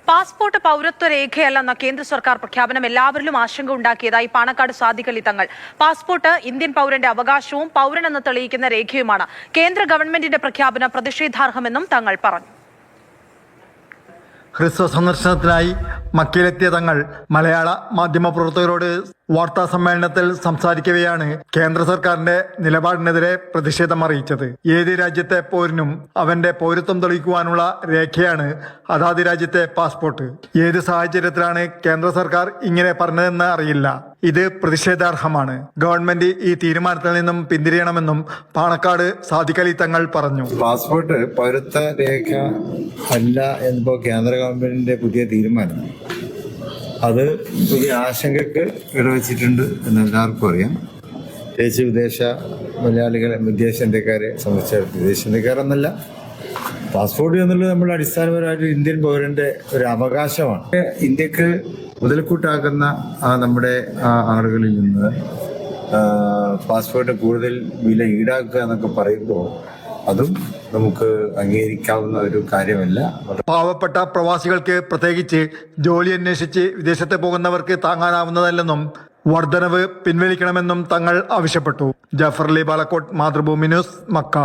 Passport പൗരത്വ രേഖയല്ലെന്ന കേന്ദ്ര സർക്കാർ പ്രഖ്യാപനം എല്ലാവരിലും ആശങ്ക ഉണ്ടാക്കിയതായി പാണക്കാട് സാദിഖ് അലി തങ്ങൾ. പാസ്പോർട്ട് ഇന്ത്യൻ പൗരന്റെ അവകാശവും പൗരനെന്ന് തെളിയിക്കുന്ന രേഖയുമാണ്. കേന്ദ്ര ഗവൺമെന്റിന്റെ പ്രഖ്യാപനം പ്രതിഷേധാർഹമെന്നും തങ്ങൾ പറഞ്ഞു. ഹ്രസ്വ സന്ദർശനത്തിനായി മക്കയിലെത്തിയ തങ്ങൾ മലയാള മാധ്യമപ്രവർത്തകരോട് വാർത്താ സമ്മേളനത്തിൽ സംസാരിക്കവെയാണ് കേന്ദ്ര സർക്കാരിന്റെ നിലപാടിനെതിരെ പ്രതിഷേധം അറിയിച്ചത്. ഏത് രാജ്യത്തെ പൗരനും അവന്റെ പൗരത്വം തെളിയിക്കുവാനുള്ള രേഖയാണ് അതാത് രാജ്യത്തെ പാസ്പോർട്ട്. ഏത് സാഹചര്യത്തിലാണ് കേന്ദ്ര സർക്കാർ ഇങ്ങനെ പറഞ്ഞതെന്ന് അറിയില്ല. ഇത് പ്രതിഷേധാർഹമാണ്. ഗവൺമെന്റ് ഈ തീരുമാനത്തിൽ നിന്നും പിന്തിരിയണമെന്നും പാണക്കാട് സാദിഖ് അലി തങ്ങൾ പറഞ്ഞു. പാസ്പോർട്ട് പൗരത്വ രേഖ അല്ല എന്നിപ്പോ കേന്ദ്ര ഗവൺമെന്റിന്റെ പുതിയ തീരുമാനം അത് പുതിയ ആശങ്കക്ക് ഇടവച്ചിട്ടുണ്ട് എന്ന് എല്ലാവർക്കും അറിയാം. വിദേശ മലയാളികളെ വിദേശ ഇന്ത്യക്കാരെ സംബന്ധിച്ചിടത്തോളം വിദേശ ഇന്ത്യക്കാരെന്നല്ല, പാസ്പോർട്ട് എന്നുള്ളത് നമ്മൾ അടിസ്ഥാനപരമായിട്ട് ഇന്ത്യൻ പൗരന്റെ ഒരു അവകാശമാണ്. ഇന്ത്യക്ക് മുതൽക്കൂട്ടാക്കുന്ന നമ്മുടെ ആളുകളിൽ നിന്ന് പാസ്പോർട്ട് കൂടുതൽ വില ഈടാക്കുക എന്നൊക്കെ പറയുമ്പോൾ അതും നമുക്ക് അംഗീകരിക്കാവുന്ന ഒരു കാര്യമല്ല. പാവപ്പെട്ട പ്രവാസികൾക്ക്, പ്രത്യേകിച്ച് ജോലി അന്വേഷിച്ച് വിദേശത്ത് പോകുന്നവർക്ക് താങ്ങാനാവുന്നതല്ലെന്നും വർധനവ് പിൻവലിക്കണമെന്നും തങ്ങൾ ആവശ്യപ്പെട്ടു. Jafar Ali Balakkot, Mathrubhumi news, Mecca.